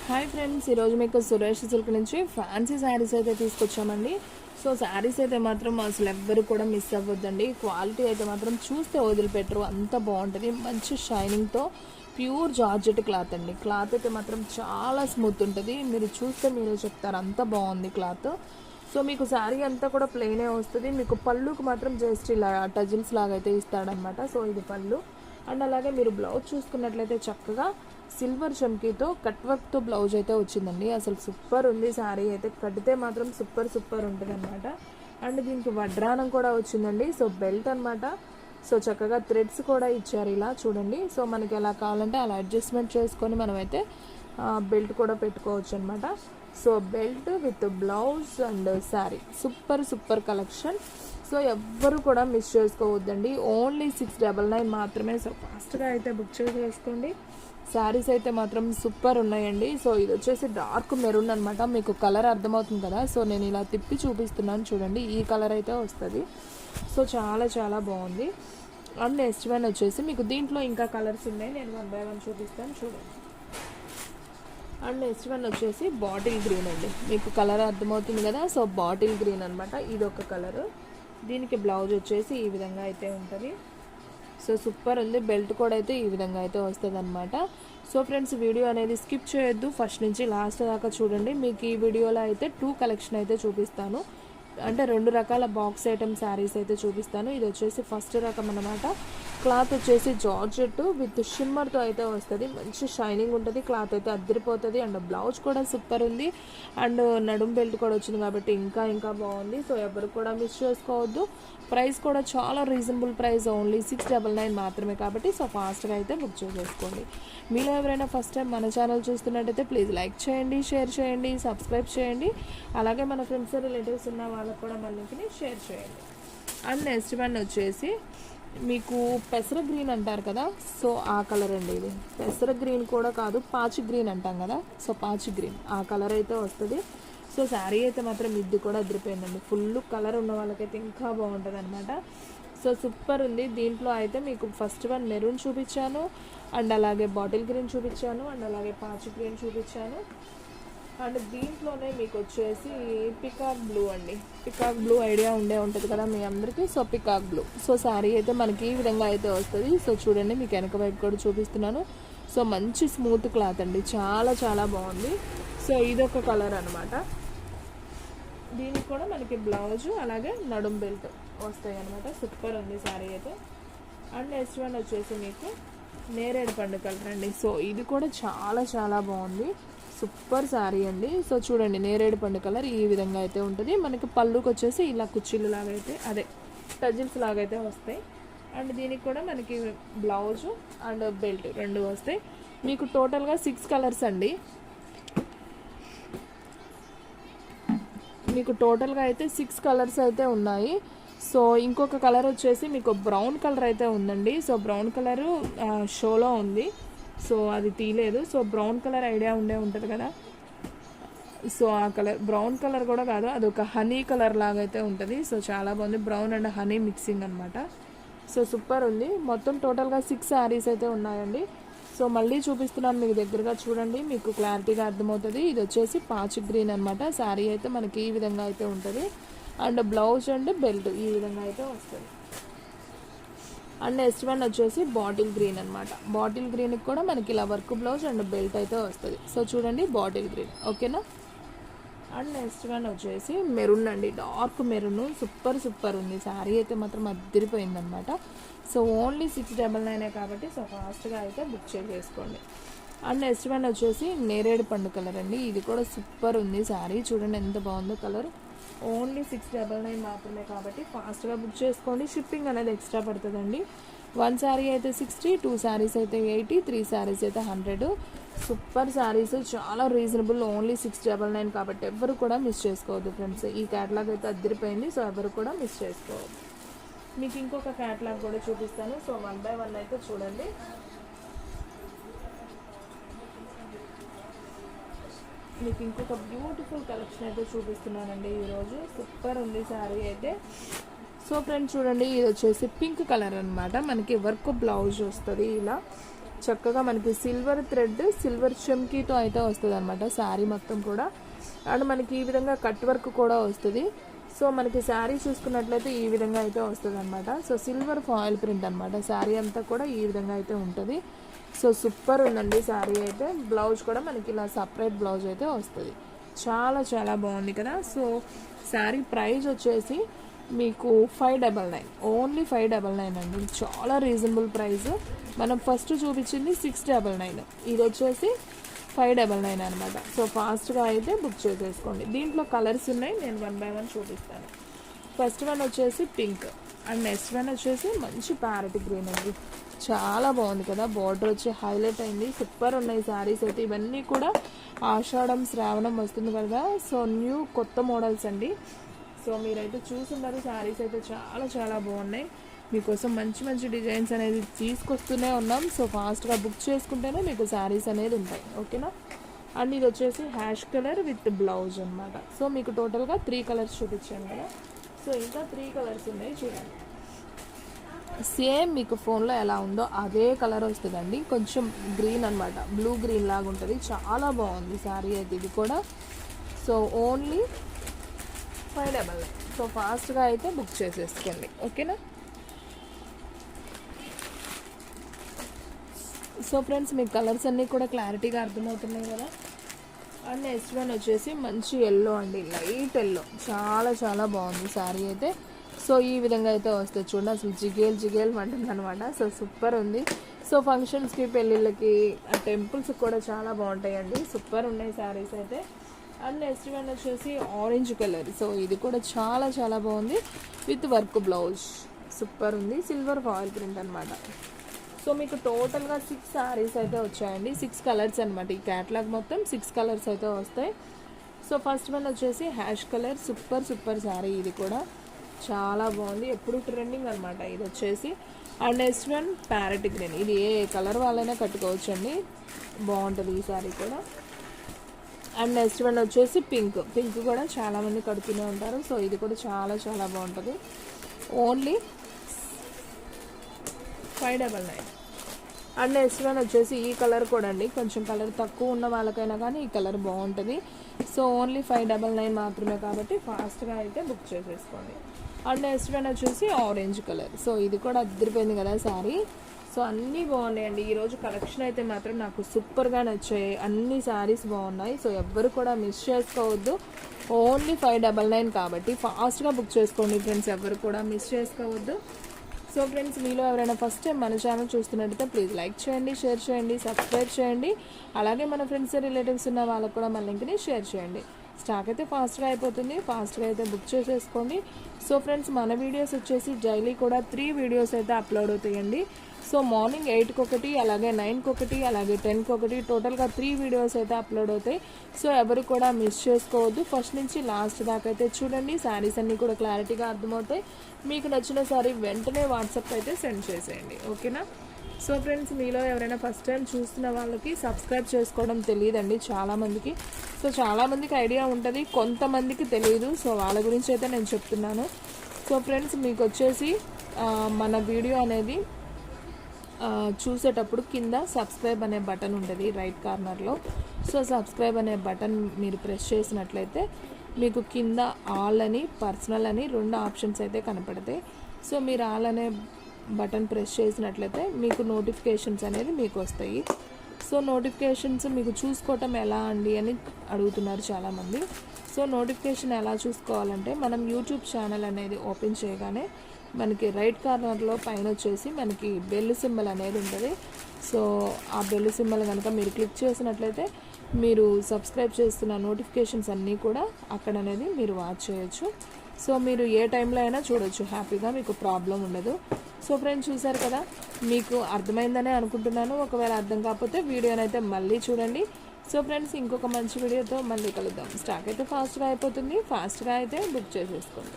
Hi friends, ఈరోజు మీకు Suresh silk నుంచి ఫ్యాన్సీ శారీస్ అయితే తీసుకొచ్చామండి. సో శారీస్ అయితే మాత్రం అసలు ఎవ్వరు కూడా మిస్ అవ్వద్దండి. క్వాలిటీ అయితే మాత్రం చూస్తే వదిలిపెట్టరు, అంత బాగుంటుంది. మంచి షైనింగ్తో ప్యూర్ జార్జెట్ క్లాత్ అండి. క్లాత్ అయితే మాత్రం చాలా స్మూత్ ఉంటుంది. మీరు చూస్తే మీరే చెప్తారు, అంత బాగుంది క్లాత్. సో మీకు శారీ అంతా కూడా ప్లెయినే వస్తుంది. మీకు పళ్ళుకు మాత్రం జస్ట్ ఇలా టజిల్స్ లాగా అయితే ఇస్తాడనమాట. సో ఇది పళ్ళు. అండ్ అలాగే మీరు బ్లౌజ్ చూసుకున్నట్లయితే చక్కగా సిల్వర్ చమ్కీతో కట్ వర్క్తో బ్లౌజ్ అయితే వచ్చిందండి. అసలు సూపర్ ఉంది శారీ అయితే. కడితే మాత్రం సూపర్ ఉంటుంది అనమాట. అండ్ దీనికి వడ్రానం కూడా వచ్చిందండి. సో బెల్ట్ అనమాట. సో చక్కగా థ్రెడ్స్ కూడా ఇచ్చారు ఇలా చూడండి. సో మనకి ఎలా కావాలంటే అలా అడ్జస్ట్మెంట్ చేసుకొని మనమైతే బెల్ట్ కూడా పెట్టుకోవచ్చు అనమాట. So belt with blouse and sari super collection. So ఎవ్వరు కూడా మిస్ చేసుకోవద్దండి. ఓన్లీ 699 మాత్రమే. సో ఫాస్ట్గా అయితే బుక్ చేసుకోండి. శారీస్ అయితే మాత్రం సూపర్ ఉన్నాయండి. సో ఇది వచ్చేసి డార్క్ మెరూన్ అనమాట. మీకు కలర్ అర్థమవుతుంది కదా. సో నేను ఇలా తిప్పి చూపిస్తున్నాను చూడండి. ఈ కలర్ అయితే వస్తుంది. సో చాలా బాగుంది. అండ్ నెక్స్ట్ వన్ వచ్చేసి మీకు దీంట్లో ఇంకా కలర్స్ ఉన్నాయి, నేను 1 by 1 చూపిస్తాను చూడండి. అండ్ నెక్స్ట్ వన్ వచ్చేసి బాటిల్ గ్రీన్ అండి. మీకు కలర్ అర్థమవుతుంది కదా. సో బాటిల్ గ్రీన్ అనమాట. ఇది ఒక కలరు. దీనికి బ్లౌజ్ వచ్చేసి ఈ విధంగా అయితే ఉంటుంది. సో సూపర్ ఉంది. బెల్ట్ కూడా అయితే ఈ విధంగా అయితే వస్తుంది అనమాట. సో ఫ్రెండ్స్, వీడియో అనేది స్కిప్ చేయొద్దు, ఫస్ట్ నుంచి లాస్ట్ దాకా చూడండి. మీకు ఈ వీడియోలో అయితే 2 కలెక్షన్ అయితే చూపిస్తాను. అంటే 2 రకాల బాక్స్ ఐటమ్ శారీస్ అయితే చూపిస్తాను. ఇది వచ్చేసి ఫస్ట్ రకం అనమాట. క్లాత్ వచ్చేసి జార్జెట్ విత్ షిమ్మర్తో అయితే వస్తుంది. మంచి షైనింగ్ ఉంటుంది. క్లాత్ అయితే అద్దరిపోతుంది. అండ్ బ్లౌజ్ కూడా సూపర్ ఉంది. అండ్ నడుం బెల్ట్ కూడా వచ్చింది కాబట్టి ఇంకా బాగుంది. సో ఎవరు కూడా మిస్ చేసుకోవద్దు. ప్రైస్ కూడా చాలా రీజనబుల్ ప్రైస్, ఓన్లీ 699 మాత్రమే కాబట్టి సో ఫాస్ట్గా అయితే బుక్ చేసుకోండి. మీలో ఎవరైనా ఫస్ట్ టైం మన ఛానల్ చూస్తున్నట్టయితే ప్లీజ్ లైక్ చేయండి, షేర్ చేయండి, సబ్స్క్రైబ్ చేయండి. అలాగే మన ఫ్రెండ్స్ రిలేటివ్స్ ఉన్న వాళ్ళకు కూడా మన లింక్ని షేర్ చేయండి. అండ్ నెక్స్ట్ వన్ వచ్చేసి మీకు పెసర గ్రీన్ అంటారు కదా. సో ఆ కలర్ అండి. ఇది పెసర గ్రీన్ కూడా కాదు, పాచి గ్రీన్ అంటాం కదా. సో పాచి గ్రీన్ ఆ కలర్ అయితే వస్తుంది. సో శారీ అయితే మాత్రం ఇది కూడా అదిరిపోయిందండి. ఫుల్ కలర్ ఉన్న వాళ్ళకైతే ఇంకా బాగుంటుంది అనమాట. సో సూపర్ ఉంది. దీంట్లో అయితే మీకు ఫస్ట్ వన్ మెరూన్ చూపించాను, అండ్ అలాగే బాటిల్ గ్రీన్ చూపించాను, అండ్ అలాగే పాచి గ్రీన్ చూపించాను. అండ్ దీంట్లోనే మీకు వచ్చేసి పికాక్ బ్లూ అండి. పికాక్ బ్లూ ఐడియా ఉంటుంది కదా మీ అందరికీ. So peacock blue. So sari అయితే మనకి ఈ విధంగా అయితే వస్తుంది. సో చూడండి, మీకు వెనక వైపు కూడా చూపిస్తున్నాను. సో మంచి స్మూత్ క్లాత్ అండి. చాలా బాగుంది. సో ఇదొక కలర్ అనమాట. దీనికి కూడా మనకి బ్లౌజ్ అలాగే నడుం బెల్ట్ వస్తాయి అనమాట. సూపర్ ఉంది శారీ అయితే. అండ్ నెక్స్ట్ వన్ వచ్చేసి మీకు నేరేడు పండు కలర్ అండి. సో ఇది కూడా చాలా బాగుంది. సూపర్ శారీ అండి. సో చూడండి, నేరేడు పండు కలర్ ఈ విధంగా అయితే ఉంటుంది. మనకి పళ్ళుకి వచ్చేసి ఇలా కుర్చీలు లాగా అయితే అదే టజిల్స్ లాగా అయితే వస్తాయి. అండ్ దీనికి కూడా మనకి బ్లౌజ్ అండ్ బెల్ట్ 2 వస్తాయి. మీకు టోటల్గా 6 కలర్స్ అండి. మీకు టోటల్గా అయితే 6 కలర్స్ అయితే ఉన్నాయి. సో ఇంకొక కలర్ వచ్చేసి మీకు బ్రౌన్ కలర్ అయితే ఉందండి. సో బ్రౌన్ కలరు షోలో ఉంది. సో అది తీయలేదు. సో బ్రౌన్ కలర్ ఐడియా ఉంటుంది కదా. సో ఆ కలర్ బ్రౌన్ కలర్ కూడా కాదు, అది ఒక హనీ కలర్ లాగా అయితే ఉంటుంది. సో చాలా బాగుంది. బ్రౌన్ అండ్ హనీ మిక్సింగ్ అనమాట. సో సూపర్ ఉంది. మొత్తం టోటల్గా 6 శారీస్ అయితే ఉన్నాయండి. సో మళ్ళీ చూపిస్తున్నాను మీకు దగ్గరగా చూడండి, మీకు క్లారిటీగా అర్థమవుతుంది. ఇది వచ్చేసి పాచి గ్రీన్ అనమాట. శారీ అయితే మనకి ఈ విధంగా అయితే ఉంటుంది. అండ్ బ్లౌజ్ అండ్ బెల్ట్ ఈ విధంగా అయితే వస్తుంది. అండ్ నెక్స్ట్ వన్ వచ్చేసి బాటిల్ గ్రీన్ అనమాట. బాటిల్ గ్రీన్కి కూడా మనకి ఇలా వర్క్ బ్లౌజ్ అండ్ బెల్ట్ అయితే వస్తుంది. సో చూడండి, బాటిల్ గ్రీన్ ఓకేనా. అండ్ నెక్స్ట్ వన్ వచ్చేసి మెరూన్ అండి. డార్క్ మెరూన్ సూపర్ ఉంది. శారీ అయితే మాత్రం అద్దరిపోయిందనమాట. సో ఓన్లీ 699 కాబట్టి సో ఫాస్ట్గా అయితే బుక్ చేసుకోండి. అండ్ నెక్స్ట్ వన్ వచ్చేసి నేరేడు పండు కలర్ అండి. ఇది కూడా సూపర్ ఉంది శారీ. చూడండి ఎంత బాగుందో కలర్. ఓన్లీ 699 మాత్రమే కాబట్టి ఫాస్ట్గా బుక్ చేసుకోండి. షిప్పింగ్ అనేది ఎక్స్ట్రా పడుతుందండి. 1 శారీ అయితే 60, 2 శారీస్ అయితే 80, 3 శారీస్ అయితే 100. సూపర్ శారీస్, చాలా రీజనబుల్. ఓన్లీ 699 కాబట్టి ఎవరు కూడా మిస్ చేసుకోవద్దు ఫ్రెండ్స్. ఈ క్యాటలాగ్ అయితే అద్దరిపోయింది. సో ఎవరు కూడా మిస్ చేసుకోవద్దు. మీకు ఇంకొక క్యాటలాగ్ కూడా చూపిస్తాను. సో 1 by 1 అయితే చూడండి. మీకు ఇంకొక బ్యూటిఫుల్ కలెక్షన్ అయితే చూపిస్తున్నానండి ఈరోజు. సూపర్ ఉంది శారీ అయితే. సో ఫ్రెండ్స్ చూడండి, ఇది వచ్చేసి పింక్ కలర్ అనమాట. మనకి వర్క్ బ్లౌజ్ వస్తుంది ఇలా. చక్కగా మనకి సిల్వర్ థ్రెడ్ సిల్వర్ చమ్కీతో అయితే వస్తుంది అనమాట శారీ మొత్తం కూడా. అండ్ మనకి ఈ విధంగా కట్ వర్క్ కూడా వస్తుంది. సో మనకి శారీ చూసుకున్నట్లయితే ఈ విధంగా అయితే వస్తుంది అనమాట. సో సిల్వర్ ఫాయిల్ ప్రింట్ అనమాట. శారీ అంతా కూడా ఈ విధంగా అయితే ఉంటుంది. సో సూపర్ ఉందండి శారీ అయితే. బ్లౌజ్ కూడా మనకి ఇలా సపరేట్ బ్లౌజ్ అయితే వస్తుంది. చాలా చాలా బాగుంది కదా. సో శారీ ప్రైస్ వచ్చేసి మీకు 599, ఓన్లీ 599 అండి. చాలా రీజనబుల్ ప్రైస్. మనం ఫస్ట్ చూపించింది 699, ఇది వచ్చేసి 599 అనమాట. సో ఫాస్ట్గా అయితే బుక్ చేసేసుకోండి. దీంట్లో కలర్స్ ఉన్నాయి, నేను 1 by 1 చూపిస్తాను. ఫస్ట్ వన్ వచ్చేసి పింక్ అండ్ నెక్స్ట్ వన్ వచ్చేసి మంచి ప్యారెట్ గ్రీన్ అండి. చాలా బాగుంది కదా. బార్డర్ వచ్చి హైలైట్ అయింది. సూపర్ ఉన్నాయి శారీస్ అయితే. ఇవన్నీ కూడా ఆషాఢం శ్రావణం వస్తుంది కదా. సో న్యూ కొత్త మోడల్స్ అండి. సో మీరైతే చూస్తున్నారు శారీస్ అయితే చాలా చాలా బాగున్నాయి. మీకోసం మంచి మంచి డిజైన్స్ అనేది తీసుకొస్తూనే ఉన్నాం. సో ఫాస్ట్గా బుక్ చేసుకుంటేనే మీకు శారీస్ అనేది ఉంటాయి. ఓకేనా. అండ్ ఇది వచ్చేసి హ్యాష్ కలర్ విత్ బ్లౌజ్ అనమాట. సో మీకు టోటల్గా 3 కలర్స్ చూపించాను కదా. సో ఇంకా 3 కలర్స్ ఉన్నాయి చూడండి. సేమ్ మీకు ఫోన్లో ఎలా ఉందో అదే కలర్ వస్తుందండి. కొంచెం గ్రీన్ అనమాట, బ్లూ గ్రీన్ లాగా ఉంటుంది. చాలా బాగుంది శారీ అయితే ఇది కూడా. So only 599. సో ఫాస్ట్గా అయితే బుక్ చేసేసుకోండి. ఓకేనా. సో ఫ్రెండ్స్ మీకు కలర్స్ అన్నీ కూడా క్లారిటీగా అర్థమవుతున్నాయి కదా. అండ్ నెక్స్ట్ వన్ వచ్చేసి మంచి ఎల్లో అండి, లైట్ ఎల్లో. చాలా చాలా బాగుంది శారీ అయితే. సో ఈ విధంగా అయితే వస్తుంది చూడండి. అసలు జిగేల్ అంటుంది అనమాట. సో సూపర్ ఉంది. సో ఫంక్షన్స్కి, పెళ్ళిళ్ళకి, టెంపుల్స్కి కూడా చాలా బాగుంటాయండి. సూపర్ ఉన్నాయి శారీస్ అయితే. అండ్ నెక్స్ట్ వన్ వచ్చేసి ఆరెంజ్ కలర్. సో ఇది కూడా చాలా చాలా బాగుంది విత్ వర్క్ బ్లౌజ్. సూపర్ ఉంది. సిల్వర్ ఫాయిల్ ప్రింట్ అనమాట. సో మీకు టోటల్గా 6 శారీస్ అయితే వచ్చాయండి. 6 కలర్స్ అనమాట. ఈ క్యాటలాగ్ మొత్తం 6 కలర్స్ అయితే వస్తాయి. సో ఫస్ట్ వన్ వచ్చేసి హ్యాష్ కలర్. సూపర్ శారీ ఇది కూడా చాలా బాగుంది. ఎప్పుడు ట్రెండింగ్ అనమాట ఇది వచ్చేసి. And next one parrot green. ఇది ఏ కలర్ వాళ్ళైనా కట్టుకోవచ్చు అండి, బాగుంటుంది ఈ శారీ కూడా. అండ్ నెక్స్ట్ వన్ వచ్చేసి పింక్ కూడా చాలామంది కడుతూనే ఉంటారు. సో ఇది కూడా చాలా చాలా బాగుంటుంది. ఓన్లీ 599. అండ్ నెక్స్ట్ వన్ వచ్చేసి ఈ కలర్ కూడా అండి. కొంచెం కలర్ తక్కువ ఉన్న వాళ్ళకైనా కానీ ఈ కలర్ బాగుంటుంది. సో ఓన్లీ 599 మాత్రమే కాబట్టి ఫాస్ట్గా అయితే బుక్ చేసేసుకోండి. అండ్ నెక్స్ట్ వన్ వచ్చేసి ఆరెంజ్ కలర్. సో ఇది కూడా అదిరిపోయింది కదా శారీ. సో అన్నీ బాగున్నాయండి. ఈరోజు కలెక్షన్ అయితే మాత్రం నాకు సూపర్గా నచ్చాయి. అన్ని శారీస్ బాగున్నాయి. సో ఎవ్వరు కూడా మిస్ చేసుకోవద్దు. ఓన్లీ 599 కాబట్టి ఫాస్ట్గా బుక్ చేసుకోండి ఫ్రెండ్స్. ఎవ్వరు కూడా మిస్ చేసుకోవద్దు. సో ఫ్రెండ్స్ మీలో ఎవరైనా ఫస్ట్ టైం మన ఛానల్ చూస్తున్నట్టయితే ప్లీజ్ లైక్ చేయండి, షేర్ చేయండి, సబ్స్క్రైబ్ చేయండి. అలాగే మన ఫ్రెండ్స్ రిలేటివ్స్ ఉన్న వాళ్ళకు కూడా మన లింక్ని షేర్ చేయండి. స్టాక్ అయితే ఫాస్ట్గా అయిపోతుంది. ఫాస్ట్గా అయితే బుక్ చేసేసుకోండి. సో ఫ్రెండ్స్ మన వీడియోస్ వచ్చేసి డైలీ కూడా 3 వీడియోస్ అయితే అప్లోడ్ అవుతాయండి. సో మార్నింగ్ 8కి ఒకటి, అలాగే 9కి ఒకటి, అలాగే 10కి ఒకటి, టోటల్గా 3 వీడియోస్ అయితే అప్లోడ్ అవుతాయి. సో ఎవరు కూడా మిస్ చేసుకోవద్దు. ఫస్ట్ నుంచి లాస్ట్ దాకా అయితే చూడండి. శారీస్ అన్నీ కూడా క్లారిటీగా అర్థమవుతాయి. మీకు నచ్చిన శారీ వెంటనే వాట్సాప్ అయితే సెండ్ చేసేయండి. ఓకేనా. సో ఫ్రెండ్స్ మీలో ఎవరైనా ఫస్ట్ టైం చూస్తున్న వాళ్ళకి సబ్స్క్రైబ్ చేసుకోవడం తెలియదండి చాలామందికి. సో చాలామందికి ఐడియా ఉంటుంది, కొంతమందికి తెలియదు. సో వాళ్ళ గురించి అయితే నేను చెప్తున్నాను. సో ఫ్రెండ్స్ మీకు వచ్చేసి మన వీడియో అనేది చూసేటప్పుడు కింద సబ్స్క్రైబ్ అనే బటన్ ఉంటుంది రైట్ కార్నర్లో. సో సబ్స్క్రైబ్ అనే బటన్ మీరు ప్రెస్ చేసినట్లయితే మీకు కింద ఆల్ అని, పర్సనల్ అని 2 ఆప్షన్స్ అయితే కనపడతాయి. సో మీరు ఆల్ అనే బటన్ ప్రెస్ చేసినట్లయితే మీకు నోటిఫికేషన్స్ అనేది మీకు వస్తాయి. సో నోటిఫికేషన్స్ మీకు చూసుకోవటం ఎలా అండి అని అడుగుతున్నారు చాలామంది. సో నోటిఫికేషన్ ఎలా చూసుకోవాలంటే మనం యూట్యూబ్ ఛానల్ అనేది ఓపెన్ చేయగానే మనకి రైట్ కార్నర్లో పైన వచ్చేసి మనకి బెల్ సింబల్ అనేది ఉంటుంది. సో ఆ బెల్ సింబల్ కనుక మీరు క్లిక్ చేసినట్లయితే మీరు సబ్స్క్రైబ్ చేస్తున్న నోటిఫికేషన్స్ అన్నీ కూడా అక్కడ అనేది మీరు వాచ్ చేయొచ్చు. సో మీరు ఏ టైంలో అయినా చూడొచ్చు హ్యాపీగా, మీకు ప్రాబ్లం ఉండదు. సో ఫ్రెండ్స్ చూసారు కదా, మీకు అర్థమైందనే అనుకుంటున్నాను. ఒకవేళ అర్థం కాకపోతే వీడియోనైతే మళ్ళీ చూడండి. సో ఫ్రెండ్స్ ఇంకొక మంచి వీడియోతో మళ్ళీ కలుద్దాం. స్టాక్ అయితే ఫాస్ట్గా అయిపోతుంది. ఫాస్ట్గా అయితే బుక్ చేసేసుకోండి.